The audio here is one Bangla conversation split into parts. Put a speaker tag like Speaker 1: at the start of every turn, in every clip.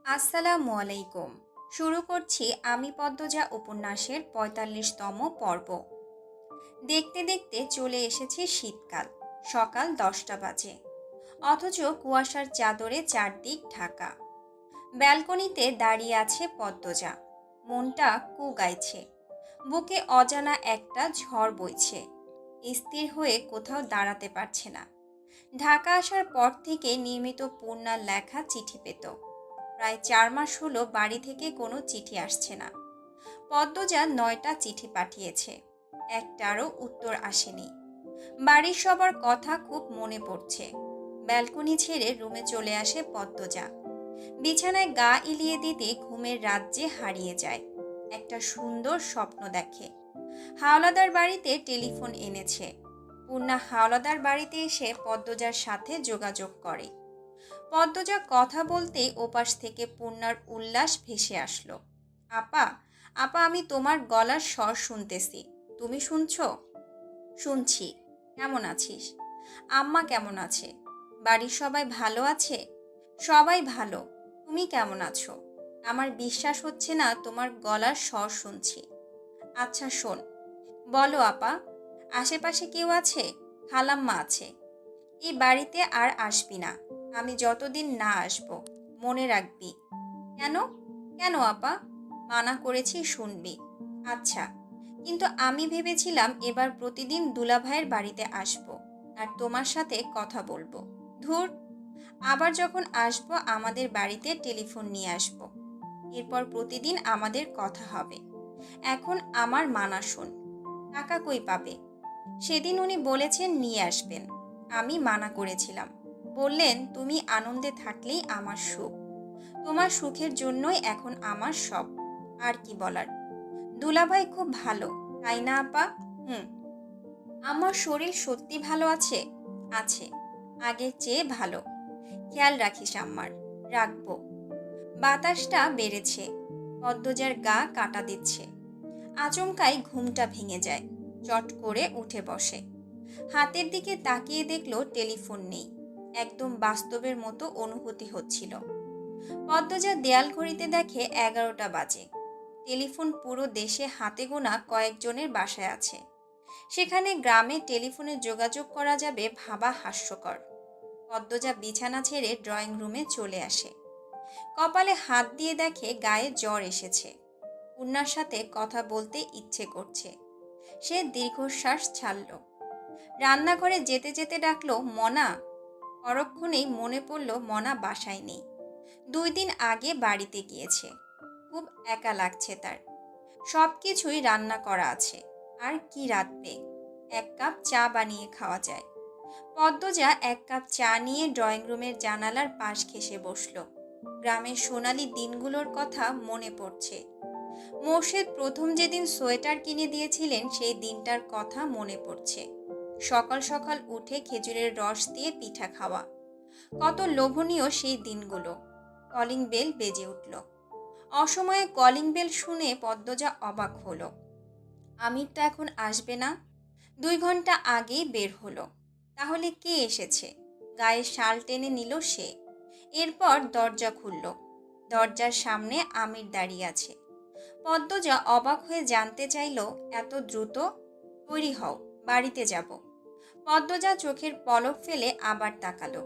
Speaker 1: আসসালামু আলাইকুম। শুরু করছি আমি পদ্মজা উপন্যাসের ৪৫তম পর্ব। দেখতে দেখতে চলে এসেছে শীতকাল। সকাল ১০টা বাজে, অথচ কুয়াশার চাদরে চারদিক ঢাকা। ব্যালকনিতে দাঁড়িয়ে আছে পদ্মজা। মনটা কু গাইছে, বুকে অজানা একটা ঝড় বইছে। স্থির হয়ে কোথাও দাঁড়াতে পারছে না। ঢাকা আসার পর থেকে নিয়মিত পূর্ণার লেখা চিঠি পেত। প্রায় ৪ মাস হলো বাড়ি থেকে কোনো চিঠি আসছে না। পদ্মজা ৯টা চিঠি পাঠিয়েছে, একটারও উত্তর আসেনি। বাড়ির সবার কথা খুব মনে পড়ছে। ব্যালকনি ছেড়ে রুমে চলে আসে পদ্মজা। বিছানায় গা এলিয়ে দিতে ঘুমের রাজ্যে হারিয়ে যায়। একটা সুন্দর স্বপ্ন দেখে। হাওলাদার বাড়িতে টেলিফোন এনেছে। পূর্ণা হাওলাদার বাড়িতে এসে পদ্মজার সাথে যোগাযোগ করে। পদ্মজা কথা বলতেই ওপাশ থেকে পূর্ণার উল্লাস ভেসে আসলো। আপা, আপা, আমি তোমার গলার স্বর শুনতেছি। তুমি শুনছো? শুনছি। কেমন আছিস? আম্মা কেমন আছে? বাড়ির সবাই ভালো আছে? সবাই ভালো। তুমি কেমন আছো? আমার বিশ্বাস হচ্ছে না তোমার গলার স্বর শুনছি। আচ্ছা শোন, বলো আপা, আশেপাশে কেউ আছে? খালাম্মা আছে। এই বাড়িতে আর আসবি না, আমি যতদিন না আসব। মনে রাখবি। কেন? কেন আপা? মানা করেছি, শুনবি। আচ্ছা, কিন্তু আমি ভেবেছিলাম এবার প্রতিদিন দুলাভাইয়ের বাড়িতে আসব আর তোমার সাথে কথা বলবো। ধুর, আবার যখন আসব আমাদের বাড়িতে টেলিফোন নিয়ে আসব। এরপর প্রতিদিন আমাদের কথা হবে। এখন আমার মানা শোন। টাকা কই পাবে? সেদিন উনি বলেছেন নিয়ে আসবেন। আমি মানা করেছিলাম। বললেন তুমি আনন্দে থাকলেই আমার সুখ। তোমার সুখের জন্যই এখন আমার সব। আর কি বলার। দুলাভাই খুব ভালো, তাই না আপা? হুম। আমার শরীর সত্যি ভালো আছে? আছে, আগের চেয়ে ভালো। খেয়াল রাখিস আম্মার। রাখবো। বাতাসটা বেড়েছে। পদ্মজার গা কাটা দিচ্ছে। আচমকাই ঘুমটা ভেঙে যায়। চট করে উঠে বসে। হাতের দিকে তাকিয়ে দেখলো টেলিফোন নেই। একদম বাস্তবের মতো অনুভূতি হচ্ছিল। পদ্মজা দেয়াল ঘড়িতে দেখে 11টা বাজে। টেলিফোন পুরো দেশে হাতে গোনা কয়েকজনের বাসায় আছে। সেখানে গ্রামে টেলিফোনে যোগাযোগ করা যাবে ভাবা হাস্যকর। পদ্মজা বিছানা ছেড়ে ড্রয়িং রুমে চলে আসে। কপালে হাত দিয়ে দেখে গায়ে জ্বর এসেছে। পূর্ণার সাথে কথা বলতে ইচ্ছে করছে। সে দীর্ঘশ্বাস ছাড়ল। রান্নাঘরে যেতে যেতে ডাকলো, মনা। পরক্ষণেই মনে পড়ল মনা বাসায় নেই। 2 দিন আগে বাড়িতে গিয়েছে। খুব একা লাগছে তার। সব কিছুই রান্না করা আছে। আর কি রাঁধবে? 1 কাপ চা বানিয়ে খাওয়া যায়। পদ্মজা 1 কাপ চা নিয়ে ড্রয়িং রুমের জানালার পাশ ঘেঁষে বসল। গ্রামের সোনালি দিনগুলোর কথা মনে পড়ছে। মোর্শেদ প্রথম যেদিন সোয়েটার কিনে দিয়েছিলেন সেই দিনটার কথা মনে পড়ছে। সকাল সকাল উঠে খেজুরের রস দিয়ে পিঠা খাওয়া। কত লোভনীয় সেই দিনগুলো। কলিং বেল বেজে উঠল। অসময়ে কলিং বেল শুনে পদ্মজা অবাক হলো। আমির তো এখন আসবে না। 2 ঘন্টা আগেই বের হলো। তাহলে কে এসেছে? গায়ে শাল টেনে নিল সে। এরপর দরজা খুলল। দরজার সামনে আমির দাঁড়িয়ে আছে। পদ্মজা অবাক হয়ে জানতে চাইল, এত দ্রুত? তৈরি হও, বাড়িতে যাব। পদ্মজা চোখের পলক ফেলে আবার তাকালো।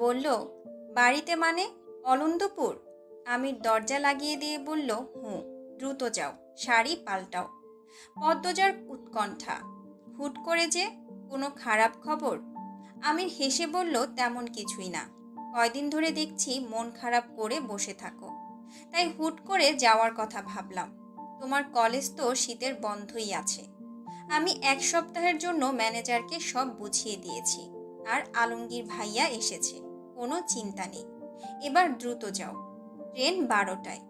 Speaker 1: বলল, বাড়িতে মানে? অলন্দপুর? আমির দরজা লাগিয়ে দিয়ে বলল, হুঁ। দ্রুত যাও, শাড়ি পাল্টাও। পদ্মজার উৎকণ্ঠা। হুট করে যে? কোনো খারাপ খবর? আমির হেসে বলল, তেমন কিছুই না। কয়দিন ধরে দেখছি মন খারাপ করে বসে থাকো, তাই হুট করে যাওয়ার কথা ভাবলাম। তোমার কলেজ তো শীতের বন্ধই আছে। আমি 1 সপ্তাহের জন্য ম্যানেজারকে সব বুঝিয়ে দিয়েছি। আর আলমগীর ভাইয়া এসেছে। কোনো চিন্তা নেই। এবার দ্রুত যাও। ট্রেন 12টায়।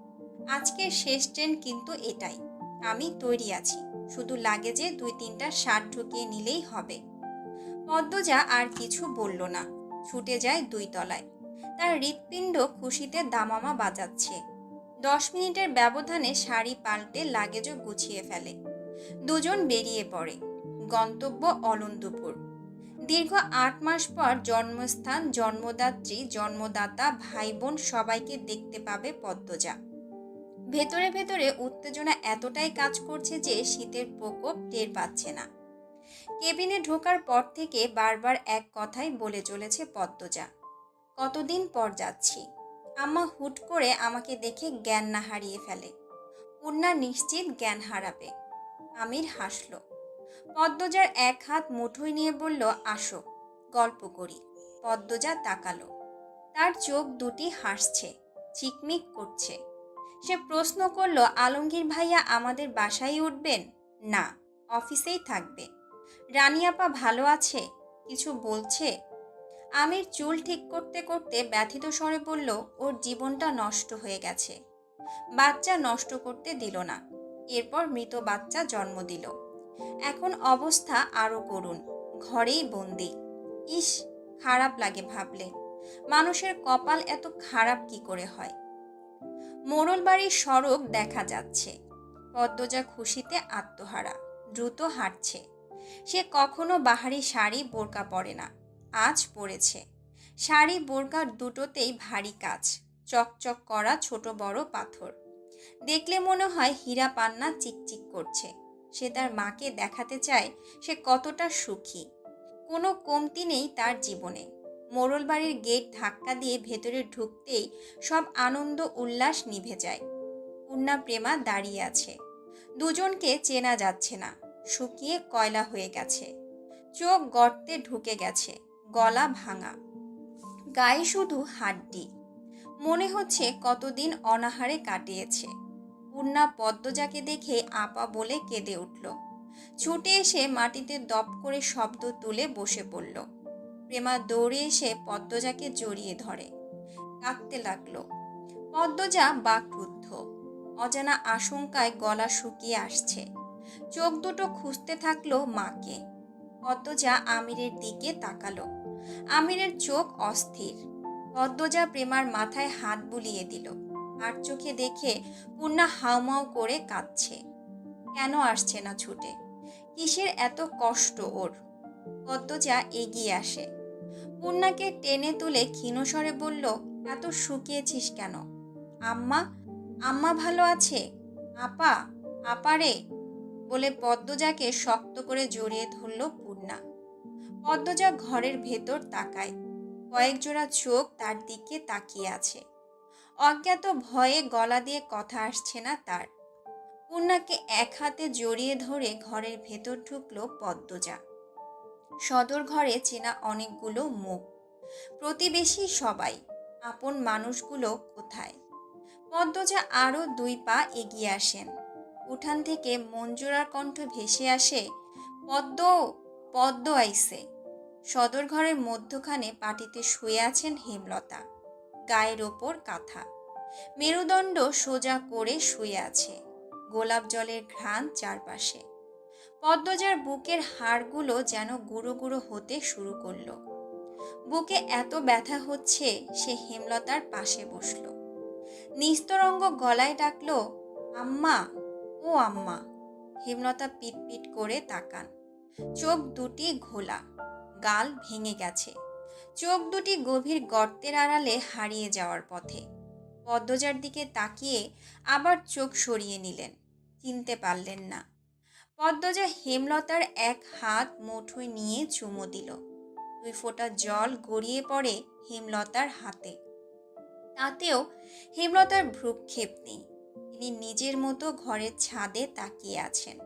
Speaker 1: আজকের শেষ ট্রেন কিন্তু এটাই। আমি তৈরি আছি। শুধু লাগেজে 2-3টা শার্ট ঢুকিয়ে নিলেই হবে। পদ্মজা আর কিছু বলল না। ছুটে যায় 2 তলায়। তার হৃৎপিণ্ড খুশিতে দামামা বাজাচ্ছে। 10 মিনিটের ব্যবধানে শাড়ি পাল্টে লাগেজও গুছিয়ে ফেলে। দুজন বেরিয়ে পড়ে। গন্তব্য অলন্দপুর। দীর্ঘ 8 মাস পর জন্মস্থান, জন্মদাত্রী, জন্মদাতা, ভাই বোন সবাইকে দেখতে পাবে পদ্মজা। ভেতরে ভেতরে উত্তেজনা এতটাই কাজ করছে যে শীতের প্রকোপ টের পাচ্ছে না। কেবিনে ঢোকার পর থেকে বারবার এক কথাই বলে চলেছে পদ্মজা, কতদিন পর যাচ্ছি। আম্মা হুট করে আমাকে দেখে জ্ঞান না হারিয়ে ফেলে। পূর্ণা নিশ্চিত জ্ঞান হারাবে। আমির হাসল। পদ্মজার এক হাত মুঠোয় নিয়ে বলল, আসো গল্প করি। পদ্মজা তাকালো। তার চোখ দুটি হাসছে, চিকমিক করছে। সে প্রশ্ন করল, আলমগীর ভাইয়া আমাদের বাসায় উঠবেন? না, অফিসেই থাকবে। রানী আপা ভালো আছে? কিছু বলছে? আমির চুল ঠিক করতে করতে ব্যথিত স্বরে বলল, ওর জীবনটা নষ্ট হয়ে গেছে। বাচ্চা নষ্ট করতে দিল না, এরপর মৃত বাচ্চা জন্ম দিল। এখন অবস্থা আরো করুণ, ঘরেই বন্দি। ইস, খারাপ লাগে ভাবলে। মানুষের কপাল এত খারাপ কি করে হয়। মোড়ল বাড়ির সড়ক দেখা যাচ্ছে। পদ্মজা খুশিতে আত্মহারা, দ্রুত হাঁটছে। সে কখনো বাহারি শাড়ি বোরকা পরে না, আজ পরেছে। শাড়ি বোরকা দুটোতেই ভারী কাজ, চকচক করা ছোট বড় পাথর। দেখলে মনে হয় হীরা পান্না চিকচিক করছে। সে তার মাকে দেখাতে চায় সে কতটা সুখী। কোনো কমতি নেই তার জীবনে। মোড়ল বাড়ির গেট ধাক্কা দিয়ে ভেতরে ঢুকতেই সব আনন্দ উল্লাস নিভে যায়। পূর্ণা প্রেমা দাঁড়িয়ে আছে। দুজনকে চেনা যাচ্ছে না, শুকিয়ে কয়লা হয়ে গেছে। চোখ গর্তে ঢুকে গেছে, গলা ভাঙা, গায়ে শুধু হাড্ডি। মনে হচ্ছে কতদিন অনাহারে কাটিয়েছে। পূর্ণা পদ্মজাকে দেখে আপা বলে কেঁদে উঠল। ছুটে এসে মাটিতে দপ করে শব্দ তুলে বসে পড়ল। প্রেমা দৌড়ে এসে পদ্মজাকে জড়িয়ে ধরে, কাঁদতে লাগলো। পদ্মজা বাকরুদ্ধ, অজানা আশঙ্কায় গলা শুকিয়ে আসছে। চোখ দুটো খুঁজতে থাকলো মাকে। পদ্মজা আমিরের দিকে তাকালো। আমিরের চোখ অস্থির। পদ্মজা প্রেমার মাথায় হাত বুলিয়ে দিল। আর চোখে দেখে পূর্ণা হাউমাউ করে কাঁদছে। কেন আসছে না ছুটে? কিসের এত কষ্ট ওর? পদ্মজা এগিয়ে আসে, পূর্ণাকে টেনে তুলে ক্ষীণস্বরে বলল, এত শুকিয়েছিস কেন? আম্মা, আম্মা ভালো আছে? আপা, আপারে বলে পদ্মজাকে শক্ত করে জড়িয়ে ধরল পূর্ণা। পদ্মজা ঘরের ভেতর তাকায়। কয়েক জোড়া চোখ তার দিকে তাকিয়ে আছে। অজ্ঞাত ভয়ে গলা দিয়ে কথা আসছে না তার। পূর্ণাকে এক হাতে জড়িয়ে ধরে ঘরের ভেতর ঢুকলো পদ্মজা। সদর ঘরে চেনা অনেকগুলো মুখ, প্রতিবেশী সবাই। আপন মানুষগুলো কোথায়? পদ্মজা আরো 2 পা এগিয়ে আসেন। উঠান থেকে মঞ্জুরার কণ্ঠ ভেসে আসে, পদ্ম, পদ্ম আইছে। সদর ঘরের মধ্যখানে পাটিতে শুয়ে আছেন হেমলতা, গায়ের ওপর কাঁথা, মেরুদণ্ড সোজা করে শুয়ে আছে। গোলাপ জলের ঘ্রাণ চারপাশে। পদ্মজার বুকের হাড়গুলো যেন গুঁড়ো গুঁড়ো হতে শুরু করলো। বুকে এত ব্যথা হচ্ছে, সে হেমলতার পাশে বসলো। নিস্তরঙ্গ গলায় ডাকলো, আম্মা, ও আম্মা। হেমলতা পিটপিট করে তাকান। চোখ দুটি ঘোলা, গাল ভেঙে গেছে। চোখ দুটি গভীর গর্তের আড়ালে হারিয়ে যাওয়ার পথে। পদ্মজার দিকে তাকিয়ে আবার চোখ সরিয়ে নিলেন, চিনতে পারলেন না। পদ্মজা হেমলতার এক হাত মুঠোয় নিয়ে চুমু দিল। 2 ফোঁটা জল গড়িয়ে পড়ে হেমলতার হাতে। তাতেও হেমলতার ভ্রুক্ষেপ নেই। তিনি নিজের মতো ঘরের ছাদে তাকিয়ে আছেন।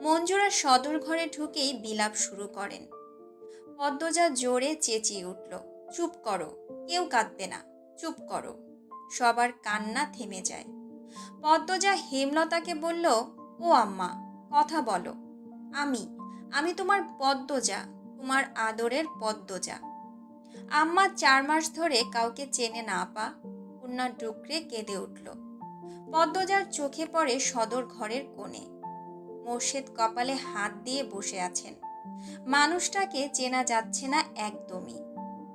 Speaker 1: মঞ্জুরা সদর ঘরে ঢুকেই বিলাপ শুরু করেন। পদ্মজা জোরে চেঁচিয়ে উঠল, চুপ করো, কেউ কাঁদবে না, চুপ করো। সবার কান্না থেমে যায়। পদ্মজা হেমলতাকে বলল, ও আম্মা, কথা বলো। আমি আমি তোমার পদ্মজা, তোমার আদরের পদ্মজা। আম্মা 4 মাস ধরে কাউকে চেনে না আপা। পূর্ণা ডুকরে কেঁদে উঠল। পদ্মজার চোখে পড়ে সদর ঘরের কোণে। মোর্শেদ কপালে হাত দিয়ে বসে আছেন। মানুষটাকে চেনা যাচ্ছে না একদমই।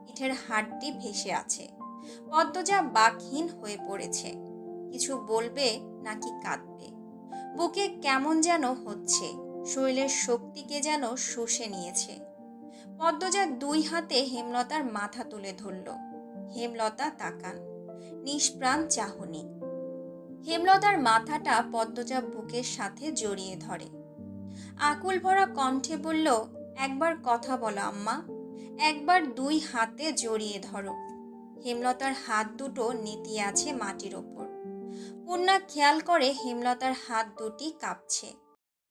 Speaker 1: পিঠের হাড়টি ভেসে আছে। পদ্মজা বাকহীন হয়ে পড়েছে। কিছু বলবে নাকি কাঁদবে। বুকে কেমন যেন হচ্ছে, শরীরের শক্তিকে যেন শুষে নিয়েছে। পদ্মজা দুই হাতে হেমলতার মাথা তুলে ধরল। হেমলতা তাকান, নিষ্প্রাণ চাহনি। হেমলতার মাথাটা পদ্মজা বুকের সাথে জড়িয়ে ধরে। আকুল ভরা কণ্ঠে বলল, একবার কথা বলো আম্মা, একবার দুই হাতে জড়িয়ে ধরো। হেমলতার হাত দুটো নেতিয়ে আছে মাটির ওপর। পূর্ণা খেয়াল করে হেমলতার হাত দুটি কাঁপছে।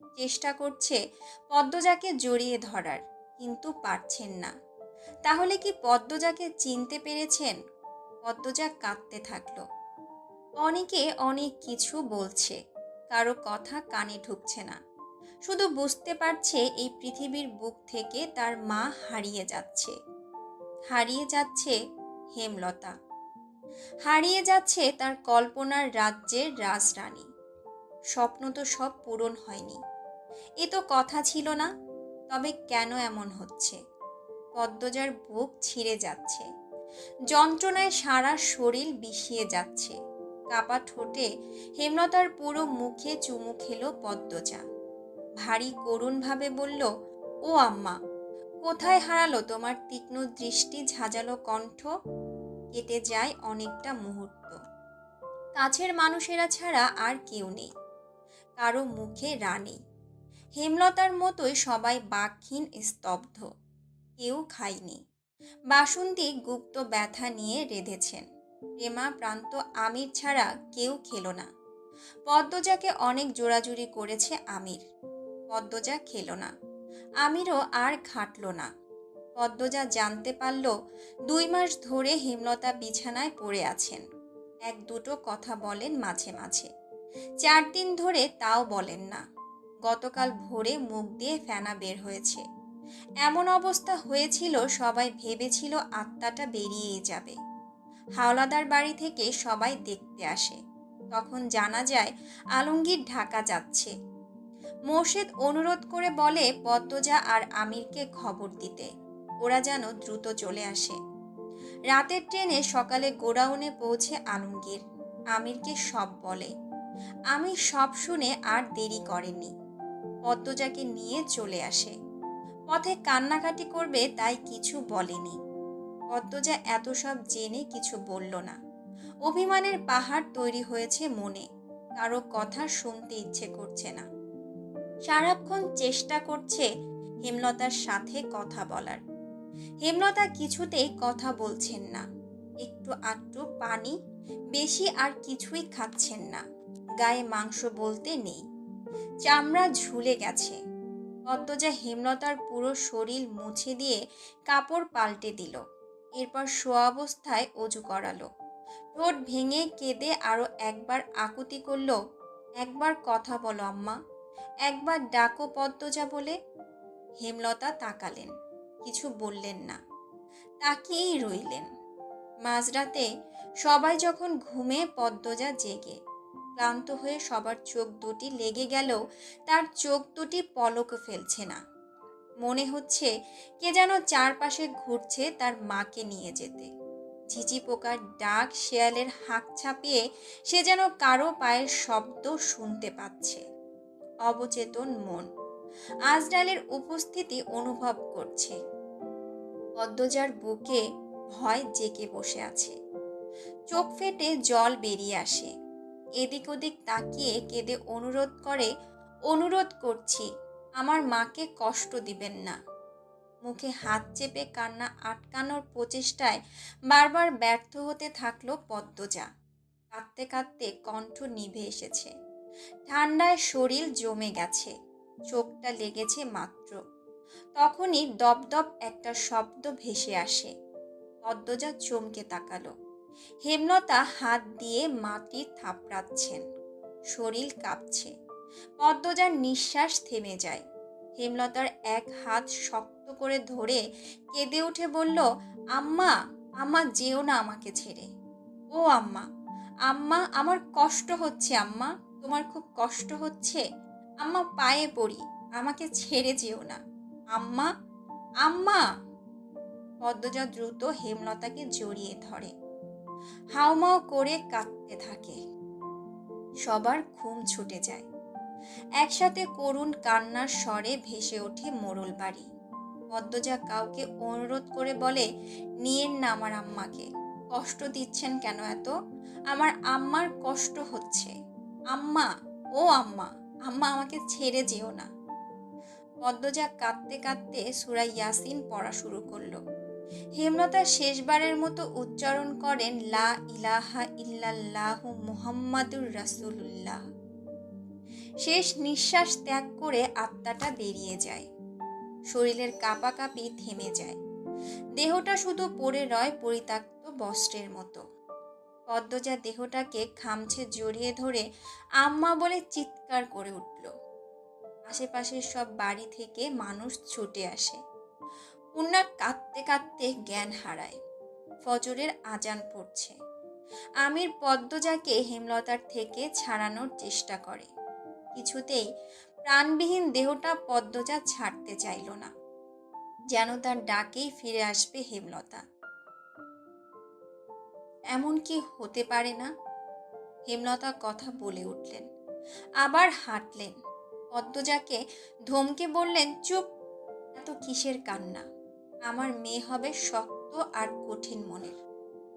Speaker 1: চেষ্টা করছে পদ্মজাকে জড়িয়ে ধরার, কিন্তু পারছেন না। তাহলে কি পদ্মজাকে চিনতে পেরেছেন? পদ্মজা কাঁদতে থাকলো। অনেকে অনেক কিছু বলছে, কারো কথা কানে ঢুকছে না। শুধু বুঝতে পারছে এই পৃথিবীর বুক থেকে তার মা হারিয়ে যাচ্ছে। হারিয়ে যাচ্ছে হেমলতা, হারিয়ে যাচ্ছে তার কল্পনার রাজ্যের রাজরানী। স্বপ্ন তো সব পূরণ হয়নি, এ তো কথা ছিল না। তবে কেন এমন হচ্ছে? পদ্মজার বুক ছিঁড়ে যাচ্ছে, যন্ত্রণায় সারা শরীর বিষিয়ে যাচ্ছে। কাপা ঠোঁটে হেমলতার পুরো মুখে চুমু খেলো পদ্মজা। ভারী করুণভাবে বলল, ও আম্মা, কোথায় হারালো তোমার তীক্ষ্ণ দৃষ্টি, ঝাঁঝালো কণ্ঠ? কেটে যায় অনেকটা মুহূর্ত। কাছের মানুষেরা ছাড়া আর কেউ নেই, কারো মুখে রানী। হেমলতার মতোই সবাই বাকহীন, স্তব্ধ। কেউ খায়নি। বাসন্তী গুপ্ত ব্যথা নিয়ে রেঁধেছেন। প্রেমা প্রান্ত আমির ছাড়া কেউ খেলো না। পদ্মজাকে অনেক জোরাজুরি করেছে আমির, পদ্মজা খেলো না। আমিরও আর ঘাটল না। পদ্মজা জানতে পারল 2 মাস ধরে হেমলতা বিছানায় পড়ে আছেন। এক দুটো কথা বলেন মাঝে মাঝে, 4 দিন ধরে তাও বলেন না। গতকাল ভোরে মুখ দিয়ে ফেনা বের হয়েছে। এমন অবস্থা হয়েছিল সবাই ভেবেছিল আত্মাটা বেরিয়েই যাবে। হাওলাদার বাড়ি থেকে সবাই দেখতে আসে। তখন জানা যায় আলমগীর ঢাকা যাচ্ছে। মোর্শেদ অনুরোধ করে বলে পদ্মজা আর আমিরকে খবর দিতে, ওরা যেন দ্রুত চলে আসে। রাতের ট্রেনে সকালে গোডাউনে পৌঁছে আলমগীর আমিরকে সব বলে। আমির সব শুনে আর দেরি করেনি, পদ্মজাকে নিয়ে চলে আসে। পথে কান্নাকাটি করবে তাই কিছু বলেনি। পদ্মজা এত সব জেনে কিছু বলল না। অভিমানের পাহাড় তৈরি হয়েছে মনে, কারো কথা শুনতে ইচ্ছে করছে না। সারাক্ষণ চেষ্টা করছে হেমলতার সাথে কথা বলার। হেমলতা কিছুতেই কথা বলছেন না। একটু আধটু পানি, বেশি আর কিছুই খাচ্ছেন না। গায়ে মাংস বলতে নেই, চামড়া ঝুলে গেছে। পদ্মজা হেমলতার পুরো শরীর মুছে দিয়ে কাপড় পাল্টে দিল। এরপর শোয়া অবস্থায় অজু করালো। ঠোঁট ভেঙে কেঁদে আরো একবার আকুতি করল, একবার কথা বলো আম্মা, একবার ডাকো পদ্মজা বলে। হেমলতা তাকালেন, কিছু বললেন না, তাকিয়েই রইলেন। মাঝরাতে সবাই যখন ঘুমে পদ্মজা জেগে। ক্লান্ত হয়ে সবার চোখ দুটি লেগে গেলেও তার চোখ দুটি পলকও ফেলছে না। মনে হচ্ছে কে যেন চারপাশে ঘুরছে তার মাকে নিয়ে যেতে। ঝিঝি পোকার ডাক, শেয়ালের হাঁক ছাপিয়ে সে যেন কারো পায়ের শব্দ শুনতে পাচ্ছে। অবচেতন মন আজরালের উপস্থিতি অনুভব করছে। পদ্মজার বুকে ভয় জেগে বসে আছে। চোখ ফেটে জল বেরিয়ে আসে। এদিক ওদিক তাকিয়ে কেঁদে অনুরোধ করছি, আমার মাকে কষ্ট দিবেন না। মুখে হাত চেপে কান্না আটকানোর প্রচেষ্টায় বারবার ব্যর্থ হতে থাকলো পদ্মজা। কাঁদতে কাঁদতে কণ্ঠ নিভে এসেছে। ঠান্ডায় শরীর জমে গেছে, চোখটা লেগেছে মাত্র। তখনই দপদপ একটা শব্দ ভেসে আসে। পদ্মজা চমকে তাকালো। হেমলতা হাত দিয়ে মাটি থাপড়াচ্ছেন, শরীর কাঁপছে। পদ্মজার নিঃশ্বাস থেমে যায়। হেমলতার এক হাত শক্ত করে ধরে কেঁদে উঠে বলল, আম্মা, আম্মা যেও না আমাকে ছেড়ে। ও আম্মা, আম্মা আমার কষ্ট হচ্ছে, আম্মা তোমার খুব কষ্ট হচ্ছে? আম্মা পায়ে পড়ি, আমাকে ছেড়ে যেও না আম্মা, আম্মা। পদ্মজা দ্রুত হেমলতাকে জড়িয়ে ধরে, হাউমাউ করে কাঁদতে থাকে। সবার ঘুম ছুটে যায়। একসাথে করুণ কান্নার স্বরে ভেসে ওঠে মোড়ল বাড়ি। পদ্মজা কাউকে অনুরোধ করে বলে, নিয়েন না আমার আম্মাকে, কষ্ট দিচ্ছেন কেন এত? আমার আম্মার কষ্ট হচ্ছে। আম্মা, ও আম্মা, আম্মা আমাকে ছেড়ে যেও না। পদ্মজা কাঁদতে কাঁদতে সূরা ইয়াসিন পড়া শুরু করলো। হেমলতা শেষবারের মতো উচ্চারণ করেন, লা ইলাহা ইল্লাল্লাহু মুহাম্মাদুর রাসূলুল্লাহ। শেষ নিঃশ্বাস ত্যাগ করে আত্মাটা বেরিয়ে যায়। শরীরের কাঁপাকাঁপি থেমে যায়। দেহটা শুধু পড়ে রয় পরিত্যক্ত বস্ত্রের মতো। পদ্মজা দেহটাকে খামছে জড়িয়ে ধরে আম্মা বলে চিৎকার করে উঠল। আশেপাশের সব বাড়ি থেকে মানুষ ছুটে আসে। পূর্ণা কাঁদতে কাঁদতে জ্ঞান হারায়। ফজরের আজান পড়ছে। আমির পদ্মজাকে হেমলতার থেকে ছাড়ানোর চেষ্টা করে। কিছুতেই প্রাণবিহীন দেহটা পদ্মজা ছাড়তে চাইল না, যেন তার ডাকেই ফিরে আসবে হেমলতা। এমন কি হতে পারে না? হেমলতা কথা বলে উঠলেন, আবার হাঁটলেন। পদ্মজাকে ধমকে বললেন, চুপ, এত কিসের কান্না? আমার মেয়ে হবে শক্ত আর কঠিন মনের,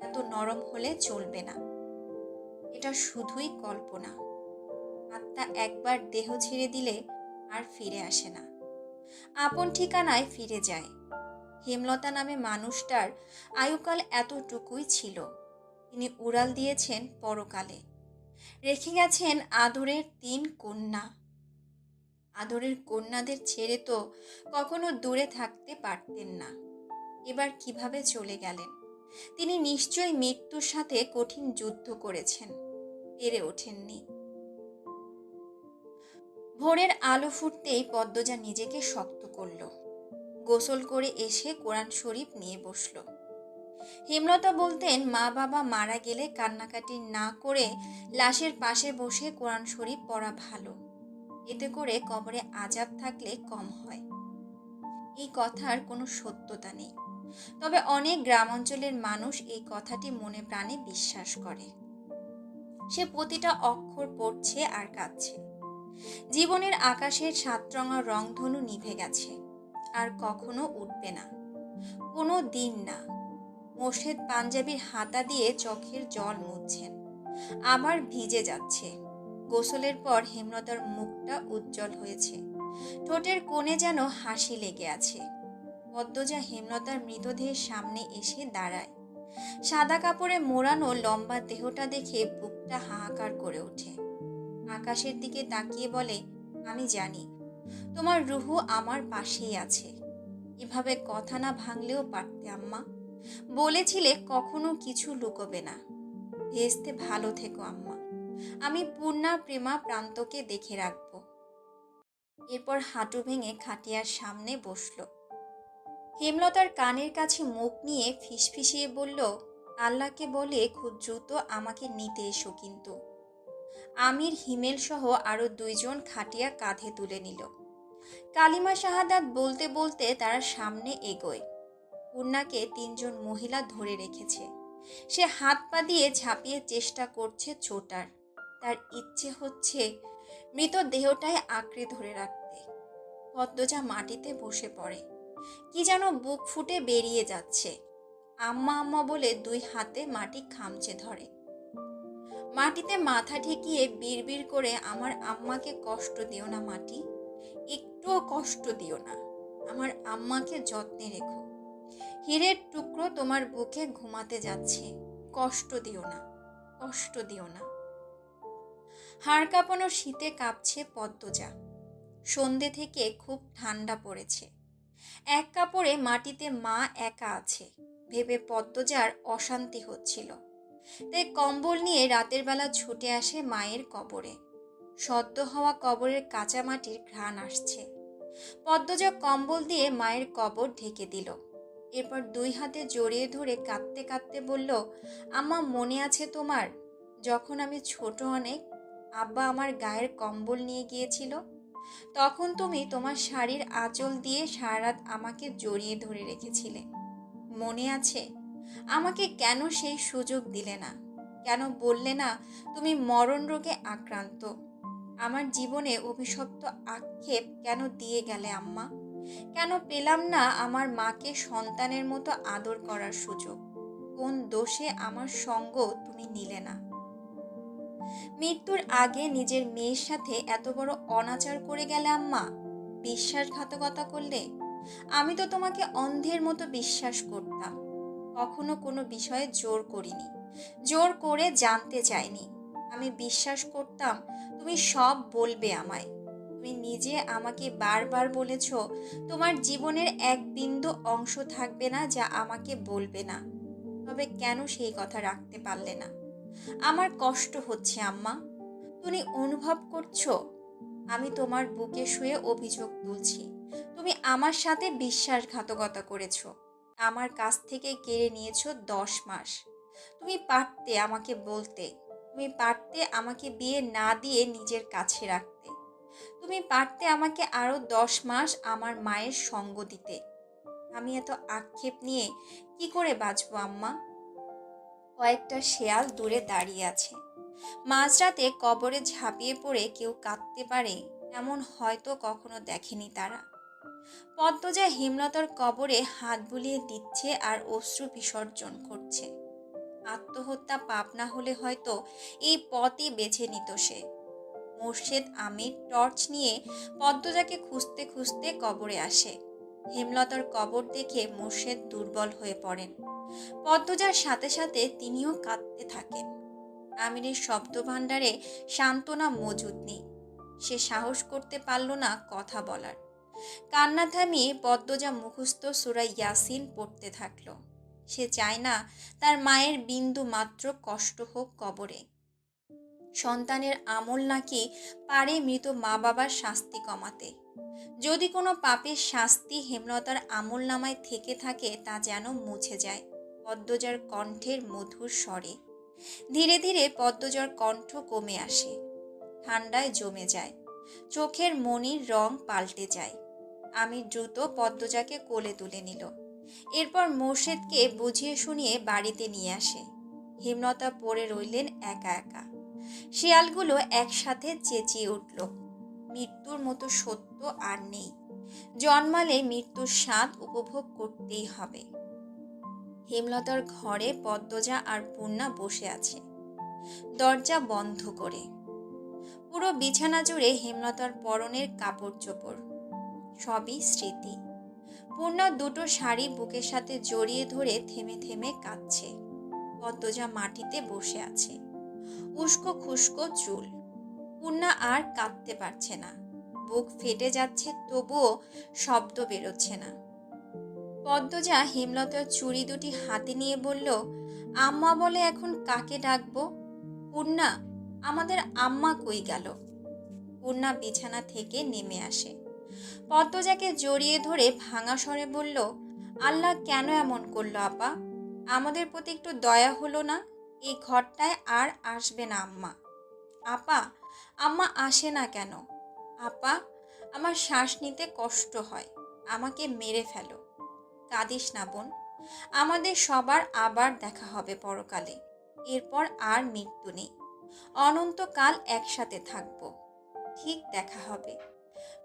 Speaker 1: এত নরম হলে চলবে না। এটা শুধুই কল্পনা। আত্মা একবার দেহ ছেড়ে দিলে আর ফিরে আসে না, আপন ঠিকানায় ফিরে যায়। হেমলতা নামে মানুষটার আয়ুকাল এতটুকুই ছিল। তিনি উড়াল দিয়েছেন পরকালে, রেখে গেছেন আদরের 3 কন্যা। আদরের কন্যাদের ছেড়ে তো কখনো দূরে থাকতে পারতেন না। এবার কিভাবে চলে গেলেন? তিনি নিশ্চয়ই মৃত্যুর সাথে কঠিন যুদ্ধ করেছেন, পেরে ওঠেননি। ভোরের আলো ফুটতেই পদ্মজা নিজেকে শক্ত করল। গোসল করে এসে কোরআন শরীফ নিয়ে বসল। হেমলতা বলতেন, মা বাবা মারা গেলে কান্নাকাটি না করে লাশের পাশে বসে কোরআন শরীফ পড়া ভালো। এতে করে কবরে আযাব থাকলে কম হয়। এই কথার কোনো সত্যতা নেই, তবে অনেক গ্রাম অঞ্চলের মানুষ এই কথাটি মনে প্রাণে বিশ্বাস করে। সে প্রতিটা অক্ষর পড়ছে আর কাঁদছে। জীবনের আকাশের 7 রঙা রংধনু নিভে গেছে, আর কখনো উঠবে না, কোনো দিন না। মোর্শেদ পাঞ্জাবির হাতা দিয়ে চোখের জল মুছছেন, আবার ভিজে যাচ্ছে। গোসলের পর হেমলতার মুখটা উজ্জ্বল হয়েছে, ঠোঁটের কোণে যেন হাসি লেগে আছে। পদ্মজা হেমলতার মৃতদেহের সামনে এসে দাঁড়ায়। সাদা কাপড়ে মোড়ানো লম্বা দেহটা দেখে বুকটা হাহাকার করে ওঠে। আকাশের দিকে তাকিয়ে বলে, আমি জানি তোমার রুহু আমার পাশেই আছে। এভাবে কথা না ভাঙলেও পারতে আম্মা। বলেছিলে কখনো কিছু লুকোবে না। ভেস্তে ভালো থেকো আম্মা। আমি পূর্ণা প্রেমা প্রান্তকে দেখে রাখবো। এরপর হাঁটু ভেঙে খাটিয়ার সামনে বসল। হেমলতার কানের কাছে মুখ নিয়ে ফিসফিসিয়ে বলল, আল্লাহকে বলে খুব দ্রুত আমাকে নিতে এসো কিন্তু। আমির হিমেল সহ আরো 2 জন খাটিয়া কাঁধে তুলে নিল। কালিমা শাহাদাত বলতে বলতে তারা সামনে এগোয়। পূর্ণাকে 3 জন মহিলা ধরে রেখেছে। সে হাত পা দিয়ে ঝাঁপিয়ে চেষ্টা করছে ছোটার। তার ইচ্ছে হচ্ছে মৃত দেহটাই আঁকড়ে ধরে রাখতে। পদ্মজা মাটিতে বসে পড়ে। কি যেন বুক ফুটে বেরিয়ে যাচ্ছে। আম্মা আম্মা বলে 2 হাতে মাটি খামচে ধরে। মাটিতে মাথা ঠেকিয়ে বিড়বিড় করে, আমার আম্মাকে কষ্ট দিও না মাটি, একটুও কষ্ট দিও না। আমার আম্মাকে যত্নে রেখো। হীরের টুকরো তোমার বুকে ঘুমাতে যাচ্ছে, কষ্ট দিও না, কষ্ট দিও না। হাড় কাঁপানো শীতে কাঁপছে পদ্মজা। সন্ধে থেকে খুব ঠান্ডা পড়েছে। এক কাপড়ে মাটিতে মা একা আছে ভেবে পদ্মজার অশান্তি হচ্ছিল। তাই কম্বল নিয়ে রাতের বেলা ছুটে আসে মায়ের কবরে। সদ্য হওয়া কবরের কাঁচা মাটির ঘ্রাণ আসছে। পদ্মজা কম্বল দিয়ে মায়ের কবর ঢেকে দিল। এরপর 2 হাতে জড়িয়ে ধরে কাঁদতে কাঁদতে বলল, আম্মা মনে আছে তোমার, যখন আমি ছোট অনেক, আব্বা আমার গায়ের কম্বল নিয়ে গিয়েছিল, তখন তুমি তোমার শাড়ির আঁচল দিয়ে সারা রাত আমাকে জড়িয়ে ধরে রেখেছিলে। মনে আছে? আমাকে কেন সেই সুযোগ দিলে না? কেন বললে না তুমি মরণ রোগে আক্রান্ত? আমার জীবনে অভিশপ্ত আক্ষেপ কেন দিয়ে গেলে আম্মা? কেন পেলাম না আমার মাকে সন্তানের মতো আদর করার সুযোগ? কোন দোষে আমার সঙ্গ তুমি নিলে না? মৃত্যুর আগে নিজের মেয়ের সাথে এত বড় অনাচার করে গেলে আম্মা, বিশ্বাসঘাতকতা করলে। আমি তো তোমাকে অন্ধের মতো বিশ্বাস করতাম, কখনো কোনো বিষয়ে জোর করিনি, জোর করে জানতে চাইনি। আমি বিশ্বাস করতাম তুমি সব বলবে আমায়। তুমি নিজে আমাকে বারবার বলেছ তোমার জীবনের এক বিন্দু অংশ থাকবে না যা আমাকে বলবে না। তবে কেন সেই কথা রাখতে পারলে না? আমার কষ্ট হচ্ছে আম্মা, তুমি অনুভব করছো? আমি তোমার বুকে শুয়ে অভিযোগ তুলছি। তুমি আমার সাথে বিশ্বাসঘাতকতা করেছো, আমার কাছ থেকে কেড়ে নিয়েছো 10 মাস। তুমি পারতে আমাকে বলতে, তুমি পারতে আমাকে বিয়ে না দিয়ে নিজের কাছে রাখতে, তুমি পারতে আমাকে আরো 10 মাস আমার মায়ের সঙ্গ দিতে। আমি এত আক্ষেপ নিয়ে কি করে বাঁচবো আম্মা? কয়েকটা শেয়াল দূরে দাঁড়িয়ে আছে। মাঝরাতে কবরে ঝাঁপিয়ে পড়ে কেউ কাঁদতে পারে এমন হয়তো কখনো দেখেনি তারা। পদ্মজা হেমলতার কবরে হাত বুলিয়ে দিচ্ছে আর অশ্রু বিসর্জন করছে। আত্মহত্যা পাপ না হলে হয়তো এই পথই বেছে নিত সে। মোর্শেদ আমির টর্চ নিয়ে পদ্মজাকে খুঁজতে খুঁজতে কবরে আসে। হেমলতার কবর দেখে মোর্শেদ দুর্বল হয়ে পড়েন। পদ্মজার সাথে সাথে তিনিও কাঁদতে থাকেন। আমিরের শব্দভাণ্ডারে সান্ত্বনা মজুদ নেই। সে সাহস করতে পারল না কথা বলার। কান্না থামিয়ে পদ্মজা মুখস্থ সূরা ইয়াসিন পড়তে থাকল। সে চায় না তার মায়ের বিন্দু মাত্র কষ্ট হোক কবরে। সন্তানের আমল নাকি পারে মৃত মা বাবার শাস্তি কমাতে। যদি কোনো পাপের শাস্তি হেমলতার আমল নামায় থেকে থাকে তা যেন মুছে যায় পদ্মজার কণ্ঠের মধুর স্বরে। ধীরে ধীরে পদ্মজার কণ্ঠ কমে আসে, ঠান্ডায় জমে যায়, চোখের মণির রং পাল্টে যায়। আমি দ্রুত পদ্মজাকে কোলে তুলে নিল। এরপর মোর্শেদকে বুঝিয়ে শুনিয়ে বাড়িতে নিয়ে আসে। হেমলতা পড়ে রইলেন একা একা। শিয়ালগুলো একসাথে চেঁচিয়ে উঠল, মৃত্যুর মতো সত্য আর নেই। জন্মালে মৃত্যুর স্বাদ উপভোগ করতেই হবে। হেমলতার ঘরে পদ্মজা আর পূর্ণা বসে আছে, দরজা বন্ধ করে। পুরো বিছানা জুড়ে হেমলতার পরনের কাপড় চোপড়, সবই স্মৃতি। পূর্ণা দুটো শাড়ি বুকের সাথে জড়িয়ে ধরে থেমে থেমে কাঁদছে। পদ্মজা মাটিতে বসে আছে, উস্কো খুস্কো চুল। পূর্ণা আর কাঁদতে পারছে না, বুক ফেটে যাচ্ছে, তবুও শব্দ বেরোচ্ছে না। পদ্মজা হেমলতার চুড়ি দুটি হাতে নিয়ে বলল, আম্মা বলে এখন কাকে ডাকবো? পূর্ণা, আমাদের আম্মা কই গেল? পূর্ণা বিছানা থেকে নেমে আসে, পদ্মজাকে জড়িয়ে ধরে ভাঙা স্বরে বলল, আল্লাহ কেন এমন করলো আপা? আমাদের প্রতি একটু দয়া হলো না? এই ঘরটায় আর আসবে না আম্মা। আপা, আম্মা আসে না কেন? আপা, আমার শ্বাস নিতে কষ্ট হয়, আমাকে মেরে ফেলো। কাঁদিস না বোন, আমাদের সবার আবার দেখা হবে পরকালে। এরপর আর মৃত্যু নেই, অনন্তকাল একসাথে থাকবো, ঠিক দেখা হবে।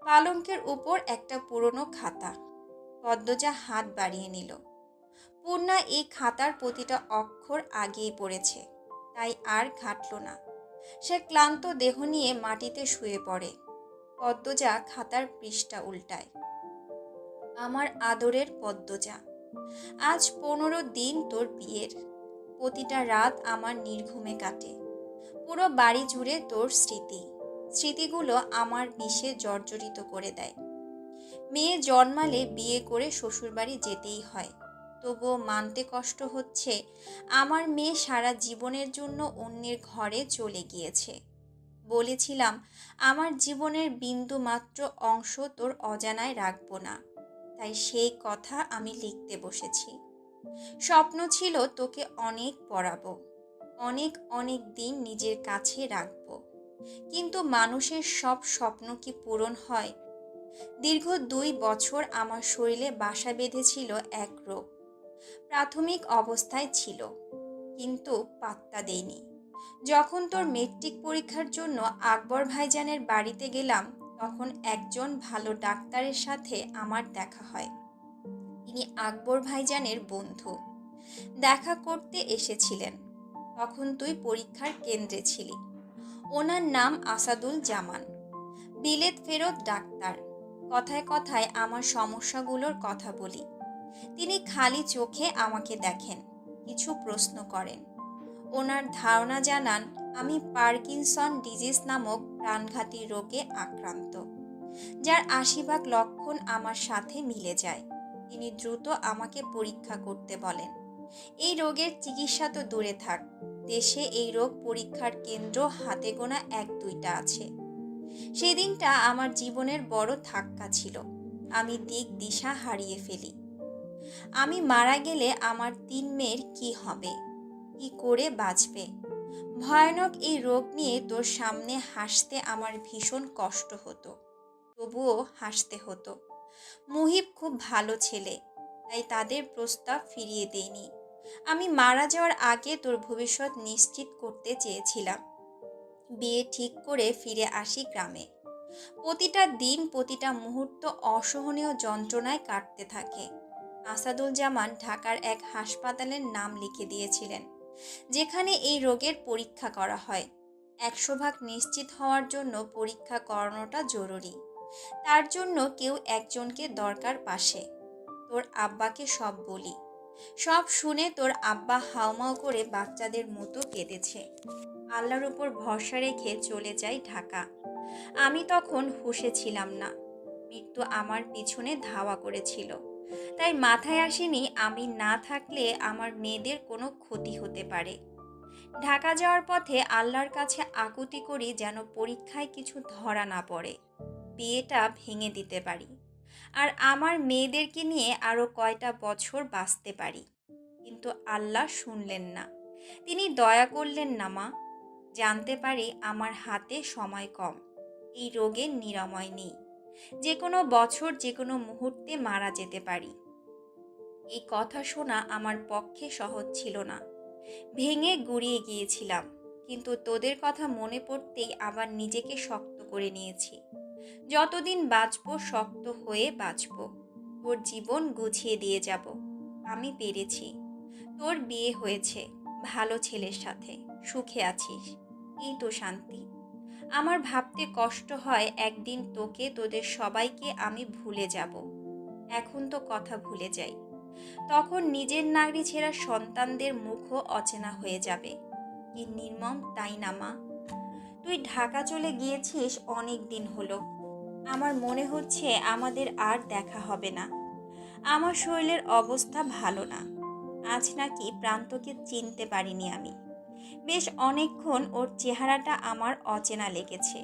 Speaker 1: পালঙ্কের উপর একটা পুরনো খাতা। পদ্মজা হাত বাড়িয়ে নিল। পূর্ণা এই খাতার প্রতিটা অক্ষর আগেই পড়েছে, তাই আর ঘাটল না। সে ক্লান্ত দেহ নিয়ে মাটিতে শুয়ে পড়ে। পদ্মজা খাতার পৃষ্ঠা উল্টায়। আমার আদরের পদ্মজা, আজ 15 দিন তোর বিয়ের। প্রতিটা রাত আমার নির্ঘুমে কাটে। পুরো বাড়ি জুড়ে তোর স্মৃতি। স্মৃতিগুলো আমার বিষে জর্জরিত করে দেয়। মেয়ে জন্মালে বিয়ে করে শ্বশুরবাড়ি যেতেই হয়, তবুও মানতে কষ্ট হচ্ছে আমার মেয়ে সারা জীবনের জন্য অন্যের ঘরে চলে গিয়েছে। বলেছিলাম আমার জীবনের বিন্দু মাত্র অংশ তোর অজানায় রাখবো না, তাই সেই কথা আমি লিখতে বসেছি। স্বপ্ন ছিল তোকে অনেক পড়াবো, অনেক অনেক দিন নিজের কাছে রাখবো, কিন্তু মানুষের সব স্বপ্ন কি পূরণ হয়? দীর্ঘ 2 বছর আমার শরীরে বাসা বেঁধেছিল এক রোগ। প্রাথমিক অবস্থায় ছিল, কিন্তু পাত্তা দেইনি। যখন তোর মেট্রিক পরীক্ষার জন্য আকবর ভাইজানের বাড়িতে গেলাম তখন একজন ভালো ডাক্তারের সাথে আমার দেখা হয়। তিনি আকবর ভাইজানের বন্ধু। দেখা করতে এসেছিলেন। তখন তুই পরীক্ষার কেন্দ্রে ছিলি। ওনার নাম আসাদুল জামান, বিলেত ফেরত ডাক্তার। কথায় কথায় আমার সমস্যাগুলোর কথা বলি। তিনি খালি চোখে আমাকে দেখেন, কিছু প্রশ্ন করেন। ওনার ধারণা জানান আমি পার্কিনসন ডিজিজ নামক প্রাণঘাতী রোগে আক্রান্ত, যার ৮০ ভাগ লক্ষণ আমার সাথে মিলে যায়। তিনি দ্রুত আমাকে পরীক্ষা করতে বলেন। এই রোগের চিকিৎসা তো দূরে থাক, দেশে এই রোগ পরীক্ষার কেন্দ্র হাতে গোনা ১-২টা আছে। সেদিনটা আমার জীবনের বড় ধাক্কা ছিল। আমি দিক দিশা হারিয়ে ফেলি। আমি মারা গেলে আমার ৩ মেয়ের কি হবে, কি করে বাঁচবে? ভয়ানক এই রোগ নিয়ে তোর সামনে হাসতে আমার ভীষণ কষ্ট হতো, তবুও হাসতে হতো। মুহিব খুব ভালো ছেলে, তাই তাদের প্রস্তাব ফিরিয়ে দেইনি। আমি মারা যাওয়ার আগে তোর ভবিষ্যৎ নিশ্চিত করতে চেয়েছিলাম। বিয়ে ঠিক করে ফিরে আসি গ্রামে। প্রতিটা দিন, প্রতিটা মুহূর্ত অসহনীয় যন্ত্রণায় কাটতে থাকে। আসাদুল জামান ঢাকার এক হাসপাতালের নাম লিখে দিয়েছিলেন, যেখানে এই রোগের পরীক্ষা করা হয়। ১০০ ভাগ নিশ্চিত হওয়ার জন্য পরীক্ষা করানোটা জরুরি। তার জন্য কেউ একজনকে দরকার পাশে। তোর আব্বাকে সব বলি। সব শুনে তোর আব্বা হাউমাউ করে বাচ্চাদের মতো কেঁদেছে। আল্লাহর উপর ভরসা রেখে চলে যাই ঢাকা। আমি তখন হুঁশে ছিলাম না। মৃত্যু আমার পিছনে ধাওয়া করেছিল। তাই মাথায় আসেনি আমি না থাকলে আমার মেয়েদের কোনো ক্ষতি হতে পারে। ঢাকা যাওয়ার পথে আল্লাহর কাছে আকুতি করি যেন পরীক্ষায় কিছু ধরা না পড়ে, বিয়েটা ভেঙে দিতে পারি, আর আমার মেয়েদেরকে নিয়ে আরও কয়টা বছর বাঁচতে পারি। কিন্তু আল্লাহ শুনলেন না। তিনি দয়া করলেন না মা। জানতে পারি আমার হাতে সময় কম, এই রোগের নিরাময় নেই। যে কোনো বছর, যে কোনো মুহূর্তে মারা যেতে পারি। এই কথা শোনা আমার পক্ষে সহজ ছিল না। ভেঙে গুঁড়িয়ে গিয়েছিলাম, কিন্তু তোদের কথা মনে পড়তেই আবার নিজেকে শক্ত করে নিয়েছি। যতদিন বাঁচব শক্ত হয়ে বাঁচব। তোর জীবন গুছিয়ে দিয়ে যাব। আমি পেরেছি। তোর বিয়ে হয়েছে ভালো ছেলের সাথে, সুখে আছিস, এই তো শান্তি। আমার ভাবতে কষ্ট হয় একদিন তোকে, তোদের সবাইকে আমি ভুলে যাব। এখন তো কথা ভুলে যাই, তখন নিজের নাগরি ছেঁড়া সন্তানদের মুখও অচেনা হয়ে যাবে। কি নির্মম, তাই না মা? তুই ঢাকা চলে গিয়েছিস অনেক দিন হলো। আমার মনে হচ্ছে আমাদের আর দেখা হবে না। আমার শরীরের অবস্থা ভালো না। আজ নাকি প্রান্তকে চিনতে পারিনি আমি। বেশ অনেকক্ষণ ওর চেহারাটা আমার অচেনা লেগেছে।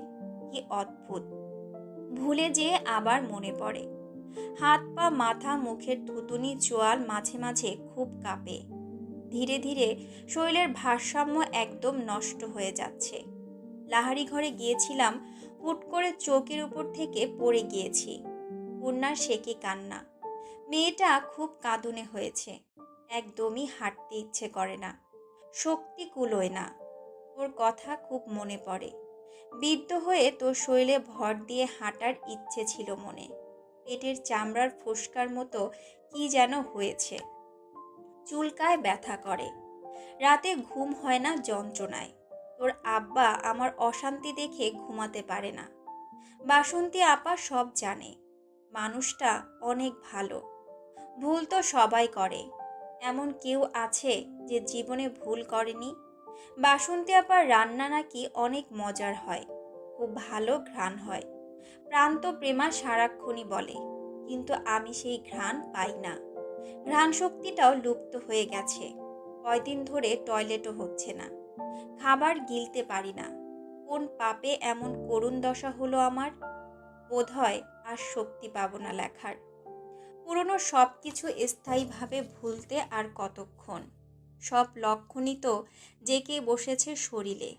Speaker 1: কি অদ্ভুত, ভুলে যেয়ে আবার মনে পড়ে। হাত পা, মাথা, মুখের থুতুনি, চোয়াল মাঝে মাঝে খুব কাঁপে। ধীরে ধীরে শরীরের ভারসাম্য একদম নষ্ট হয়ে যাচ্ছে। লাহারি ঘরে গিয়েছিলাম, হুট করে চৌকির উপর থেকে পড়ে গিয়েছি। পূর্ণার সে কি কান্না! মেয়েটা খুব কাঁদুনে হয়েছে। একদমই হাঁটতে ইচ্ছে করে না, শক্তি কুলোয় না। ওর কথা খুব মনে পড়ে। বৃদ্ধ হয়ে তোর শরীরে ভর দিয়ে হাঁটার ইচ্ছে ছিল মনে। পেটের চামড়ার ফোসকার মতো কি যেন হয়েছে, চুলকায়, ব্যথা করে। রাতে ঘুম হয় না যন্ত্রণায়। তোর আব্বা আমার অশান্তি দেখে ঘুমাতে পারে না। বাসন্তী আপা সব জানে। মানুষটা অনেক ভালো। ভুল তো সবাই করে, এমন কেউ আছে যে জীবনে ভুল করেনি? বাসন্তী আপার রান্না নাকি অনেক মজার হয়, খুব ভালো ঘ্রাণ হয়। প্রান্ত প্রেমা সারাক্ষণই বলে, কিন্তু আমি সেই ঘ্রাণ পাই না। ঘ্রাণ শক্তিটাও লুপ্ত হয়ে গেছে। কয়দিন ধরে টয়লেটও হচ্ছে না, খাবার গিলতে পারি না। কোন পাপে এমন করুণ দশা হলো আমার? বোধহয় আর শক্তি পাবো না লেখার। পুরনো সব কিছু স্থায়ীভাবে ভুলতে আর কতক্ষণ? সব লক্ষণই তো জেঁকে বসেছে শরীরে।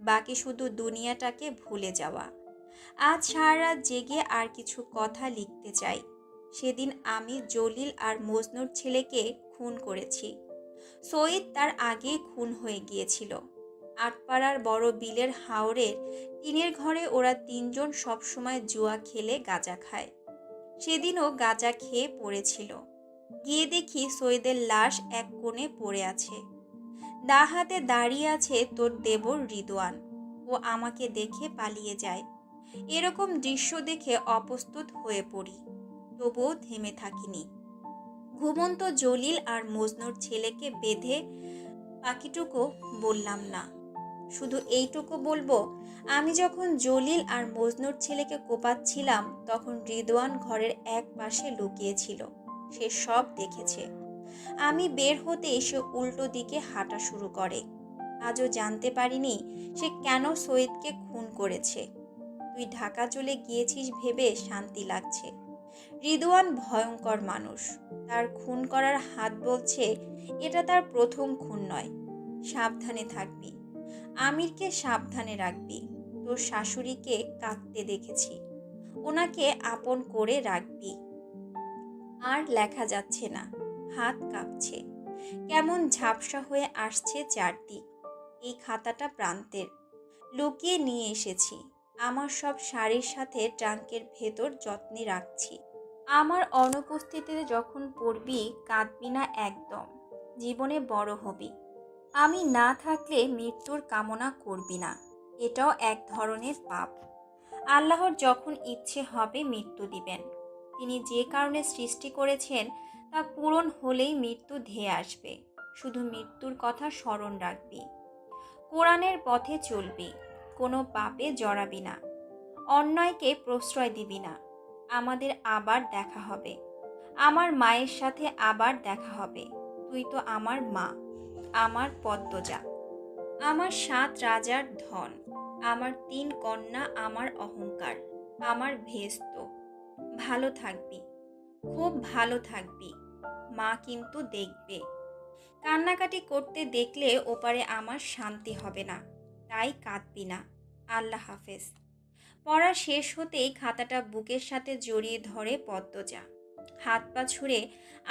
Speaker 1: বাকি শুধু দুনিয়াটাকে ভুলে যাওয়া। আজ সারা রাত জেগে আর কিছু কথা লিখতে চাই। সেদিন আমি জলিল আর মজনুর ছেলেকে খুন করেছি। সঈদ তার আগে খুন হয়ে গিয়েছিল। আটপাড়ার বড় বিলের হাওরের টিনের ঘরে ওরা তিনজন সবসময় জুয়া খেলে গাঁজা খায়। সেদিনও গাঁজা খেয়ে পড়েছিল। গিয়ে দেখি সৈয়দের লাশ এক কোণে পড়ে আছে। দা হাতে দাঁড়িয়ে আছে তোর দেবর রিদওয়ান। ও আমাকে দেখে পালিয়ে যায়। এরকম দৃশ্য দেখে অপ্রস্তুত হয়ে পড়ি, তবুও থেমে থাকিনি। ঘুমন্ত জলিল আর মজনুর ছেলেকে বেঁধে বাকিটুকু বললাম না। শুধু এইটুকু বলবো, আমি যখন জলিল আর মজনুর ছেলেকে কোপাচ্ছিলাম তখন রিদওয়ান ঘরের এক পাশে লুকিয়েছিল। সে সব দেখেছে। আমি বের হতে এসে উল্টো দিকে হাঁটা শুরু করে। আজও জানতে পারিনি সে কেন সৈয়দকে খুন করেছে। তুই ঢাকা চলে গিয়েছিস ভেবে শান্তি লাগছে। রিদওয়ান ভয়ঙ্কর মানুষ। তার খুন করার হাত বলছে এটা তার প্রথম খুন নয়। সাবধানে থাকবি। আমিরকে সাবধানে রাখবি। তোর শাশুড়িকে কাঁদতে দেখেছি। ওনাকে আপন করে রাখবি। আর লেখা যাচ্ছে না, হাত কাঁপছে। কেমন ঝাপসা হয়ে আসছে চারদিক। এই খাতাটা প্রান্তের, লুকিয়ে নিয়ে এসেছি। আমার সব শাড়ির সাথে ট্রাঙ্কের ভেতর যত্নে রাখছি। আমার অনুপস্থিতিতে যখন পড়বি কাঁদবি না একদম। জীবনে বড় হবি। আমি না থাকলে মৃত্যুর কামনা করবি না। এটাও এক ধরনের পাপ। আল্লাহর যখন ইচ্ছে হবে মৃত্যু দিবেন। তিনি যে কারণে সৃষ্টি করেছেন তা পূরণ হলেই মৃত্যু ধেয়ে আসবে। শুধু মৃত্যুর কথা স্মরণ রাখবি। কোরআনের পথে চলবি। কোনো পাপে জড়াবি না। অন্যায়কে প্রশ্রয় দিবি না। আমাদের আবার দেখা হবে। আমার মায়ের সাথে আবার দেখা হবে। তুই তো আমার মা, আমার পদ্মজা, আমার 7 রাজার ধন, আমার 3 কন্যা, আমার অহংকার, আমার ভেস্ত। ভালো থাকবি, খুব ভালো থাকবি। মা কিন্তু দেখবে। কান্নাকাটি করতে দেখলে ওপারে আমার শান্তি হবে না। তাই কাঁদবি না। আল্লাহ হাফেজ। পড়া শেষ হতেই খাতাটা বুকের সাথে জড়িয়ে ধরে পদ্মজা। হাত পা ছুঁড়ে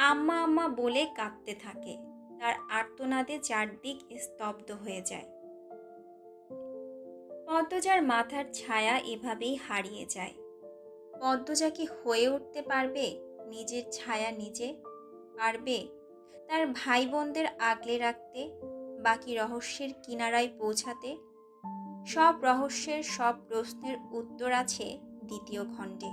Speaker 1: আম্মা আম্মা বলে কাঁদতে থাকে। তার আর্তনাদে চারদিক স্তব্ধ হয়ে যায়। পদ্মজার মাথার ছায়া এভাবেই হারিয়ে যায়। পদ্মজা কি হয়ে উঠতে পারবে নিজের ছায়া নিজে? পারবে তার ভাই বোনদের আগলে রাখতে, বাকি রহস্যের কিনারায় পৌঁছাতে? সব রহস্যের সব প্রশ্নের উত্তর আছে দ্বিতীয় খণ্ডে।